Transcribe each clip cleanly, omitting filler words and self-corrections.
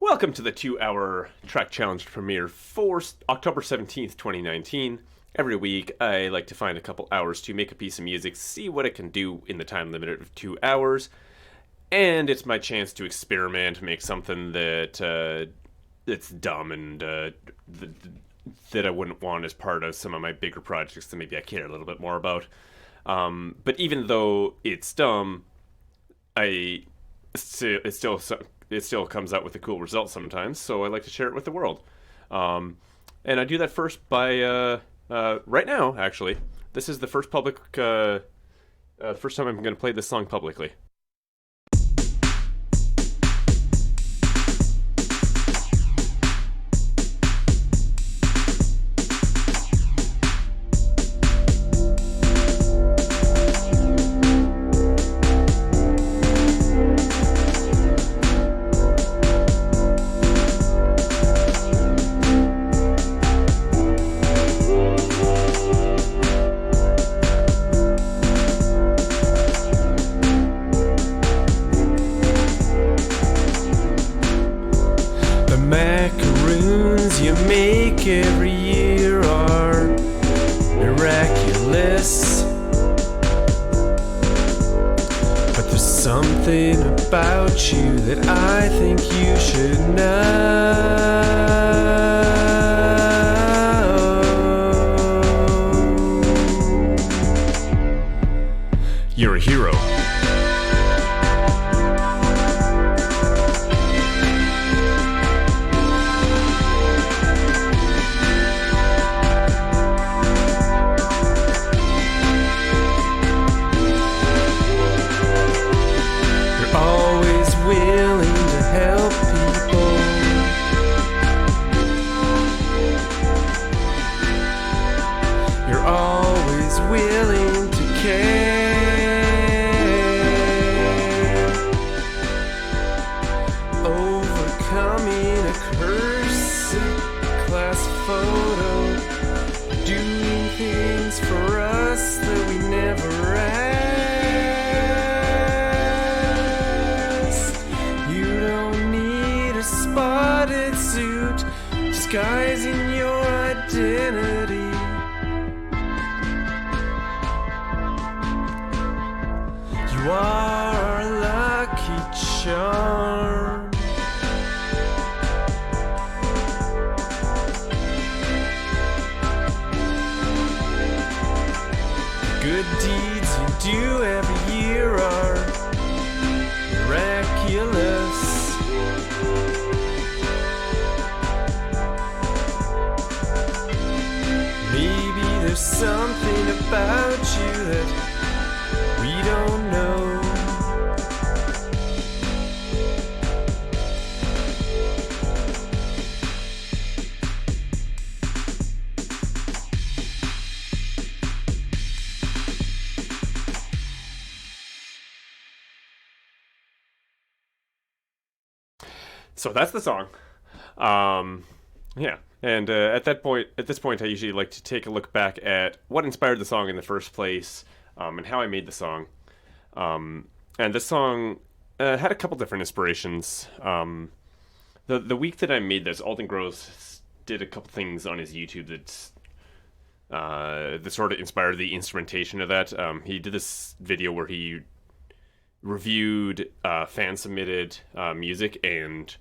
Welcome to the 2-hour track challenge premiere for October 17th, 2019. Every week, I like to find a couple hours to make a piece of music, see what it can do in the time limit of 2 hours, and it's my chance to experiment, make something that's dumb and that I wouldn't want as part of some of my bigger projects that maybe I care a little bit more about. But even though it's dumb, I it still comes out with a cool result sometimes. So I like to share it with the world. And I do that first by right now. Actually, this is the first first time I'm going to play this song publicly. The Macaroons you make every year are miraculous, but there's something about you that I think you should know. You're a hero. Willing to help people. You're always willing to care. Overcoming a curse in class photo. Doing things for us that we never asked. Spotted suit disguising your identity. You are our lucky charm. The good deeds you do every year are miraculous. There's something about you that we don't know. So that's the song. Yeah. And at this point, I usually like to take a look back at what inspired the song in the first place, and how I made the song. And this song had a couple different inspirations. The week that I made this, Alden Gross did a couple things on his YouTube that sort of inspired the instrumentation of that. He did this video where he reviewed fan submitted music, and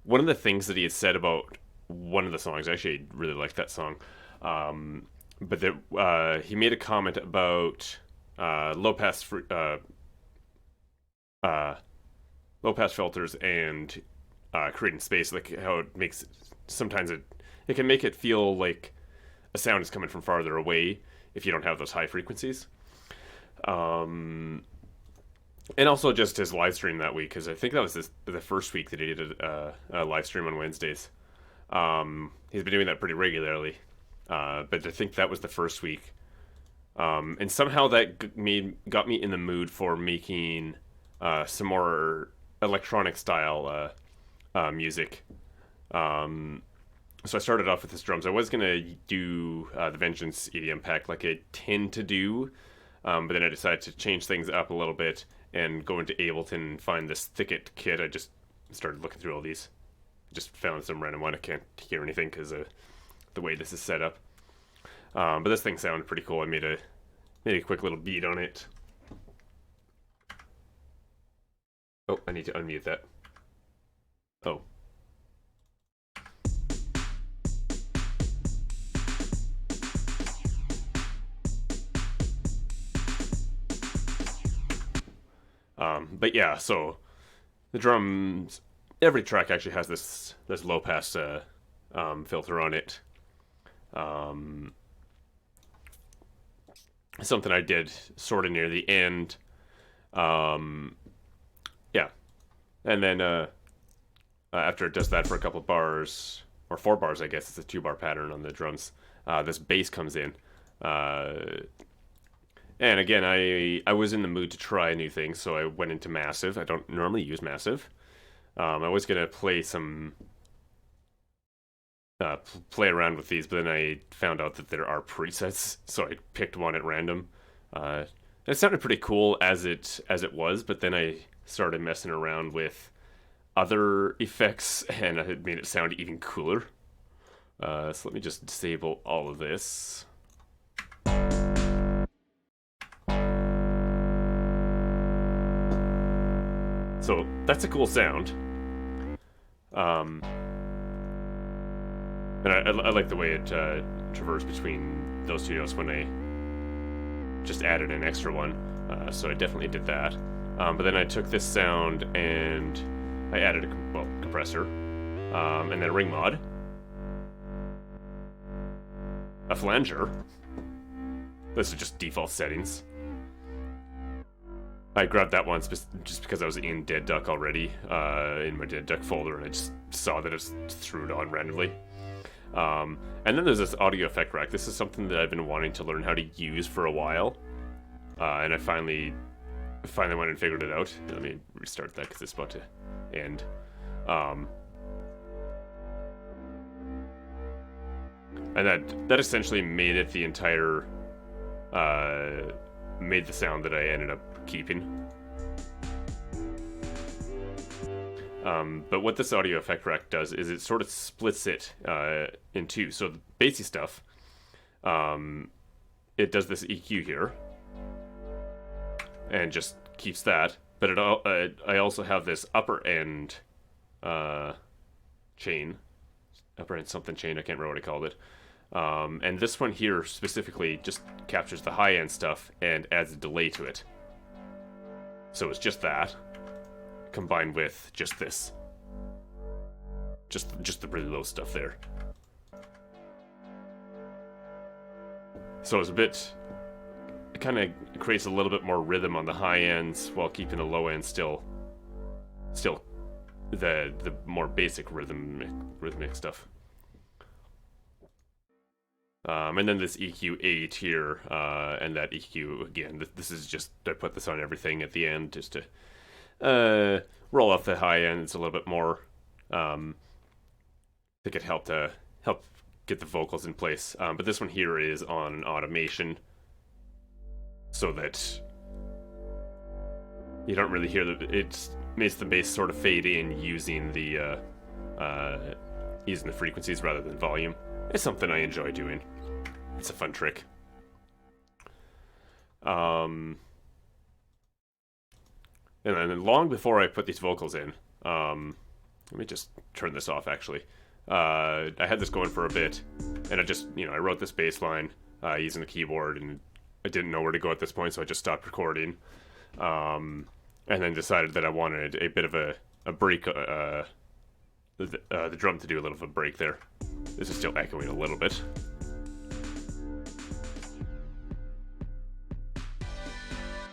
one of the things that he had said about one of the songs, actually I really liked that song, but that he made a comment about low pass filters and creating space, like how it makes sometimes it can make it feel like a sound is coming from farther away if you don't have those high frequencies. And also just his live stream that week, because I think that was the first week that he did a live stream on Wednesdays. He's been doing that pretty regularly, but I think that was the first week. And somehow that got me in the mood for making some more electronic style music. So I started off with his drums. I was going to do the Vengeance EDM pack like I tend to do, but then I decided to change things up a little bit and go into Ableton and find this Thicket kit. I just started looking through all these. Just found some random one. I can't hear anything because of the way this is set up. But this thing sounded pretty cool. I made a quick little beat on it. Oh, I need to unmute that. Oh. But yeah, so the drums, every track actually has this low pass filter on it. Something I did sort of near the end. Yeah, and then after it does that for a couple bars, or 4 bars, I guess it's a 2-bar pattern on the drums. This bass comes in. And again, I was in the mood to try new things, so I went into Massive. I don't normally use Massive. I was gonna play some, play around with these, but then I found out that there are presets, so I picked one at random. It sounded pretty cool as it was, but then I started messing around with other effects, and it made it sound even cooler. So let me just disable all of this. So that's a cool sound. And I like the way it traversed between those two notes when I just added an extra one. So I definitely did that. But then I took this sound and I added a compressor, and then a ring mod, a flanger. Those are just default settings. I grabbed that one just because I was in Dead Duck already, in my Dead Duck folder, and I just saw that it threw it on randomly. And then there's this audio effect rack. This is something that I've been wanting to learn how to use for a while, and I finally went and figured it out. Let me restart that because it's about to end. And that essentially made it the entire, made the sound that I ended up keeping. But what this audio effect rack does is it sort of splits it in two. So the bassy stuff, it does this EQ here, and just keeps that. But I also have this upper end chain, upper end something chain. I can't remember what I called it. And this one here specifically just captures the high end stuff and adds a delay to it. So it's just that, combined with just this. Just the really low stuff there. So it's a bit, it kind of creates a little bit more rhythm on the high ends while keeping the low end still the more basic rhythmic stuff. And then this EQ8 here, and that EQ, again, this is just, I put this on everything at the end just to roll off the high ends a little bit more. I think it help get the vocals in place. But this one here is on automation, so that you don't really hear it makes the bass sort of fade in using the frequencies rather than volume. It's something I enjoy doing. It's a fun trick. And then long before I put these vocals in, let me just turn this off actually. I had this going for a bit, and I just, I wrote this bass line using the keyboard, and I didn't know where to go at this point, so I just stopped recording. And then decided that I wanted a bit of a break, the drum to do a little of a break there. This is still echoing a little bit.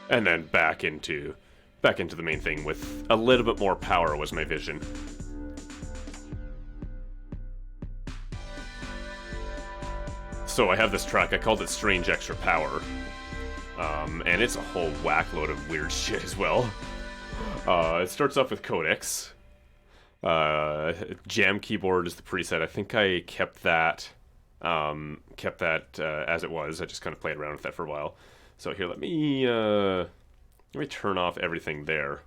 And then back into the main thing with a little bit more power was my vision. So I have this track, I called it Strange Extra Power. And it's a whole whack load of weird shit as well. It starts off with codecs. Jam keyboard is the preset. I think I kept that as it was. I just kind of played around with that for a while. So here, let me turn off everything there.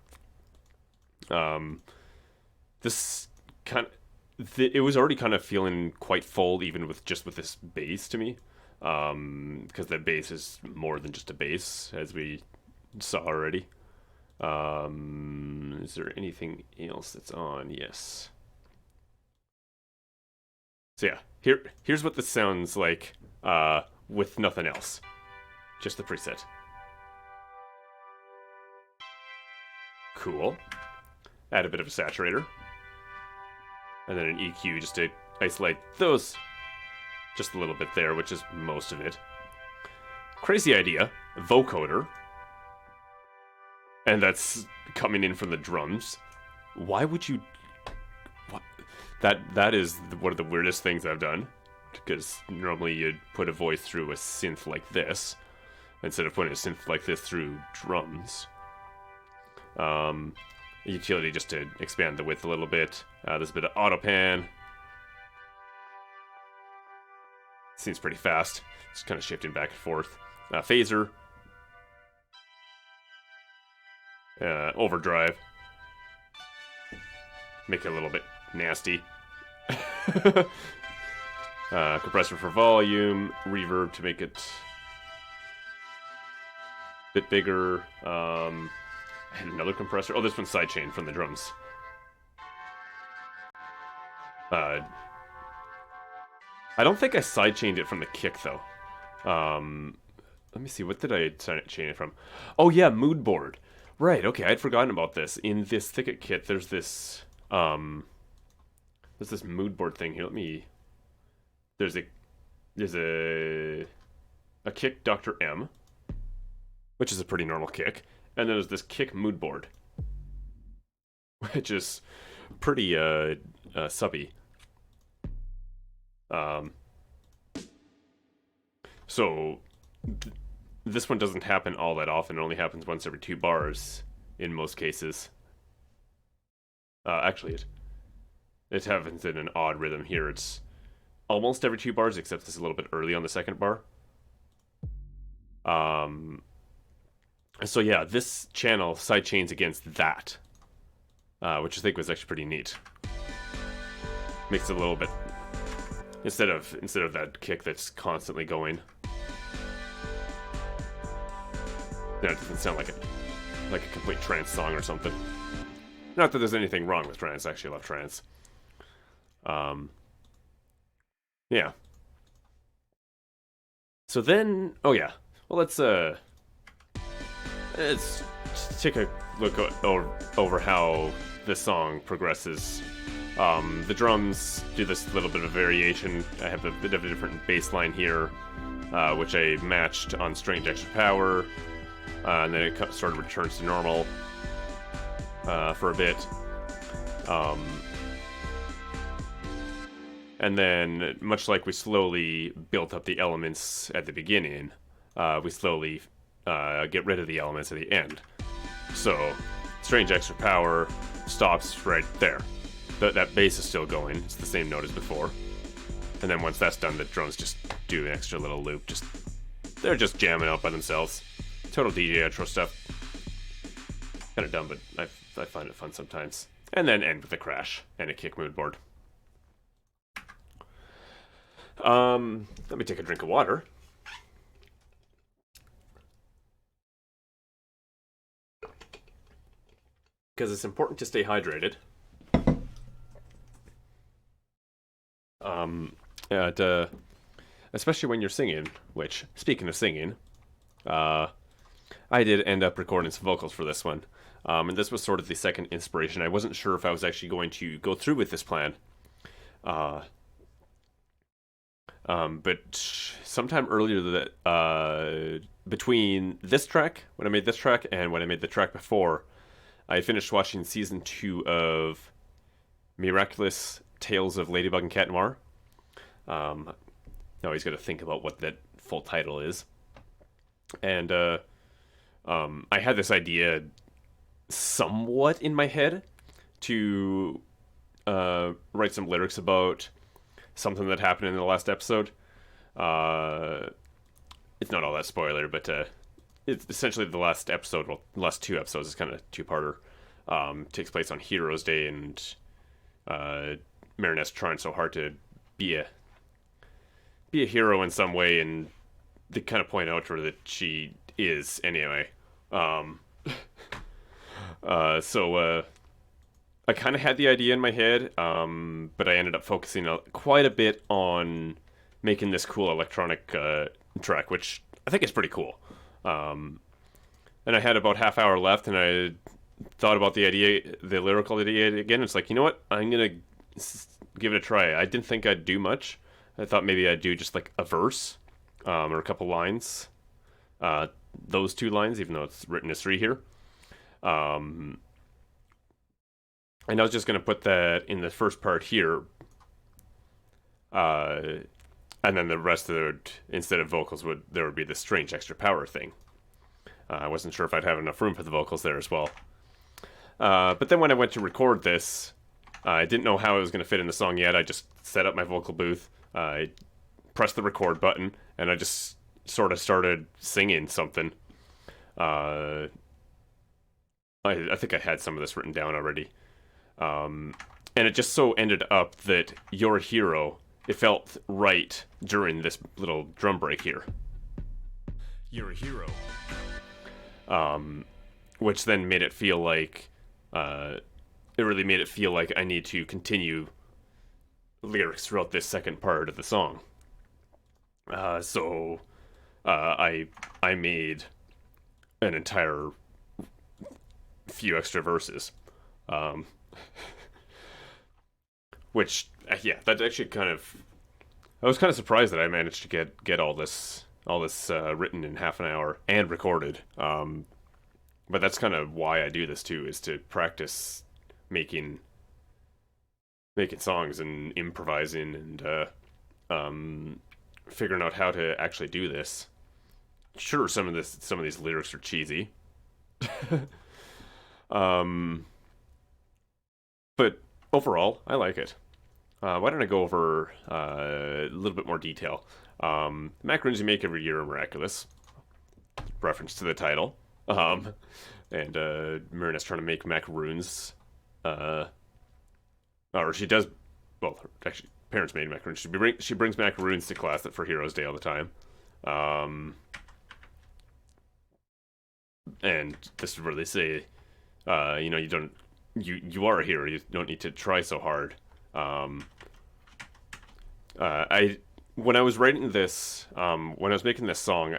This kind of, it was already kind of feeling quite full, even with this bass to me, because the bass is more than just a bass, as we saw already. Is there anything else that's on? Yes. So yeah, here's what this sounds like with nothing else, just the preset. Cool. Add a bit of a saturator, and then an EQ just to isolate those just a little bit there, which is most of it. Crazy idea, vocoder, and that's coming in from the drums. Why would you? What? That is one of the weirdest things I've done, because normally you'd put a voice through a synth like this instead of putting a synth like this through drums. Utility just to expand the width a little bit. There's a bit of auto pan. Seems pretty fast. It's kind of shifting back and forth. Phaser. Overdrive. Make it a little bit nasty. Compressor for volume. Reverb to make it a bit bigger. And another compressor. Oh, this one's sidechain from the drums. I don't think I sidechained it from the kick, though. Let me see. What did I chain it from? Oh, yeah, mood board. Right, okay, I'd forgotten about this. In this Thicket kit, there's this mood board thing here. There's a kick Dr. M, which is a pretty normal kick. And then there's this kick mood board, which is pretty subby. So this one doesn't happen all that often. It only happens once every 2 bars in most cases. Actually, it happens in an odd rhythm here. It's almost every 2 bars, except it's a little bit early on the second bar. So yeah, this channel sidechains against that, which I think was actually pretty neat. Makes it a little bit instead of that kick that's constantly going. That doesn't sound like a complete trance song or something. Not that there's anything wrong with trance. I actually love trance. Yeah. So then, oh yeah. Well, let's take a look over how the song progresses. The drums do this little bit of variation. I have a bit of a different bass line here, which I matched on Strange Extra Power, and then it sort of returns to normal for a bit. And then, much like we slowly built up the elements at the beginning, we slowly get rid of the elements at the end. So, Strange Extra Power stops right there. That bass is still going. It's the same note as before. And then once that's done, the drums just do an extra little loop. They're just jamming out by themselves. Total DJ outro stuff. Kind of dumb, but I find it fun sometimes. And then end with a crash and a kick mood board. Let me take a drink of water. Because it's important to stay hydrated. And especially when you're singing, which, speaking of singing, I did end up recording some vocals for this one. And this was sort of the second inspiration. I wasn't sure if I was actually going to go through with this plan. But sometime earlier that between this track, when I made this track, and when I made the track before, I finished watching season 2 of Miraculous Tales of Ladybug Cat Noir. Now he's got to think about what that full title is. And I had this idea somewhat in my head to write some lyrics about something that happened in the last episode. It's not all that spoiler, but it's essentially the last episode. Well, the last 2 episodes is kind of 2-parter. Takes place on Heroes Day, and Marinette's trying so hard to be a hero in some way, and they kind of point out to her that she is anyway. Um, so I kind of had the idea in my head, but I ended up focusing quite a bit on making this cool electronic track, which I think is pretty cool. And I had about half hour left, and I thought about the lyrical idea again. It's like, you know what? I'm gonna give it a try. I didn't think I'd do much. I thought maybe I'd do just like a verse, or a couple lines. Those 2 lines, even though it's written as 3 here. And I was just gonna put that in the first part here. And then the rest of it, instead of vocals, there would be this strange extra power thing. I wasn't sure if I'd have enough room for the vocals there as well. But then when I went to record this, I didn't know how it was going to fit in the song yet. I just set up my vocal booth, I pressed the record button, and I just sort of started singing something. I think I had some of this written down already. And it just so ended up that Your Hero, it felt right during this little drum break here. You're a hero. Which then made it feel like, it really made it feel like I need to continue lyrics throughout this second part of the song. So I made an entire few extra verses. Which, yeah, that actually I was kind of surprised that I managed to get all this written in half an hour and recorded. But that's kind of why I do this too, is to practice making songs and improvising and figuring out how to actually do this. Sure, some of these lyrics are cheesy. But overall, I like it. Why don't I go over a little bit more detail? Macaroons you make every year are miraculous. Reference to the title. And Marinette's trying to make macaroons. Or she does. Well, actually, parents made macaroons. She brings macaroons to class for Heroes Day all the time. And this is where they say, you are a hero. You don't need to try so hard. When I was writing this, when I was making this song,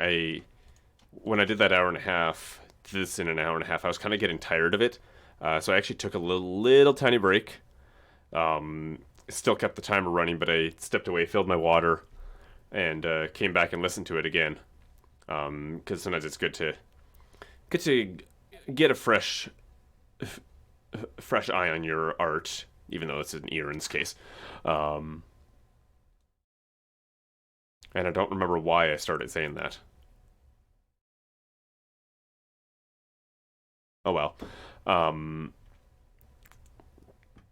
when I did that hour and a half, this in an hour and a half, I was kind of getting tired of it. So I actually took a little tiny break. Still kept the timer running, but I stepped away, filled my water, and came back and listened to it again. Because sometimes it's good to get a fresh eye on your art, even though it's an ear in this case. And I don't remember why I started saying that. Oh well.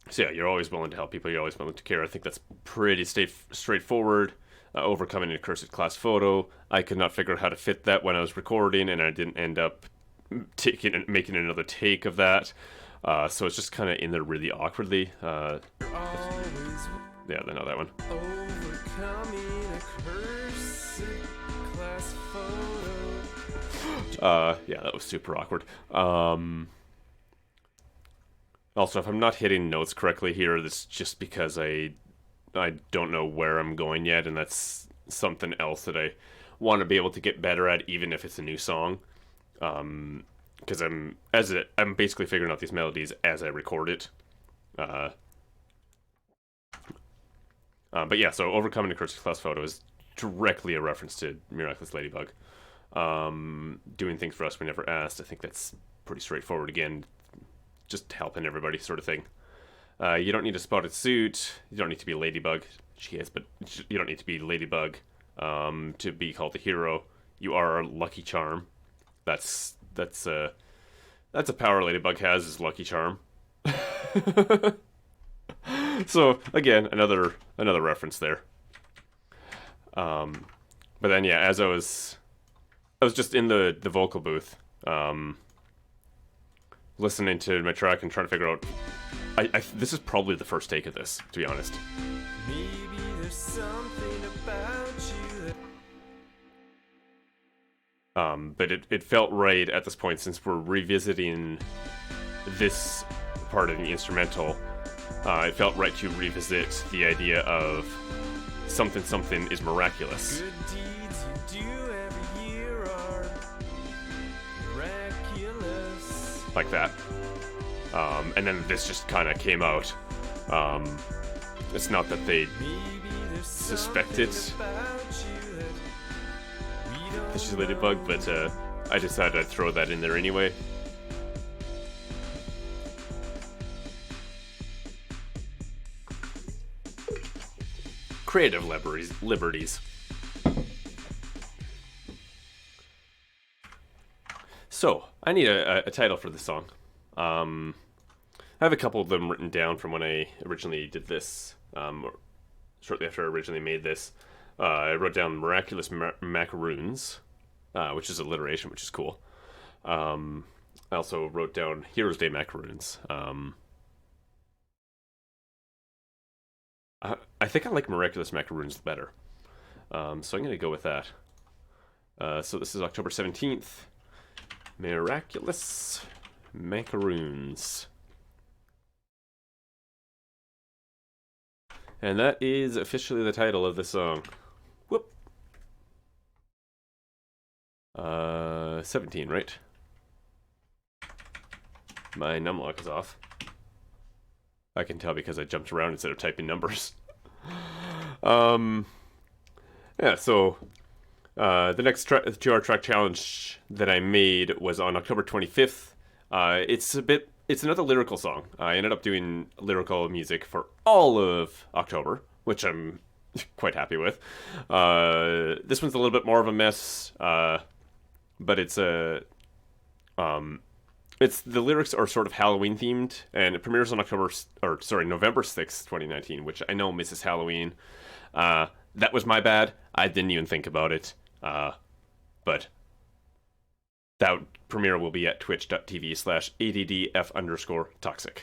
So yeah, you're always willing to help people. You're always willing to care. I think that's pretty straightforward. Overcoming an accursed class photo. I could not figure out how to fit that when I was recording, and I didn't end up making another take of that. So it's just kind of in there really awkwardly. Yeah, I know that one. Overcoming a cursed class photo. Yeah, that was super awkward. Also, if I'm not hitting notes correctly here, that's just because I don't know where I'm going yet, and that's something else that I want to be able to get better at, even if it's a new song. Because I'm basically figuring out these melodies as I record it. But yeah, so overcoming a cursed class photo is directly a reference to Miraculous Ladybug. Doing things for us we never asked. I think that's pretty straightforward again. Just helping everybody sort of thing. You don't need a spotted suit. You don't need to be Ladybug. She is, but you don't need to be Ladybug to be called a hero. You are a lucky charm. That's a power Ladybug has, is lucky charm. So again, another reference there. But then yeah, as I was just in the vocal booth, listening to my track and trying to figure out This is probably the first take of this, to be honest. Maybe there's something about you that... But it felt right at this point, since we're revisiting this part of the instrumental. It felt right to revisit the idea of something is miraculous. Good deeds you do every year are miraculous. Like that. And then this just kind of came out. It's not that they suspected that she's Ladybug, but I decided I'd throw that in there anyway. Creative liberties. So, I need a title for the song. I have a couple of them written down from when I originally did this, or shortly after I originally made this. I wrote down Miraculous Macaroons, which is alliteration, which is cool. I also wrote down Heroes Day Macaroons. I think I like Miraculous Macaroons better. So I'm going to go with that. So this is October 17th. Miraculous Macaroons. And that is officially the title of the song. Whoop. 17, right? My numlock is off. I can tell because I jumped around instead of typing numbers. Yeah, so the next 2-hour track challenge that I made was on October 25th. It's another lyrical song. I ended up doing lyrical music for all of October, which I'm quite happy with. This one's a little bit more of a mess, but the lyrics are sort of Halloween themed, and it premieres on November 6th, 2019, which I know misses Halloween. That was my bad. I didn't even think about it. But that premiere will be at twitch.tv/ADDF_toxic.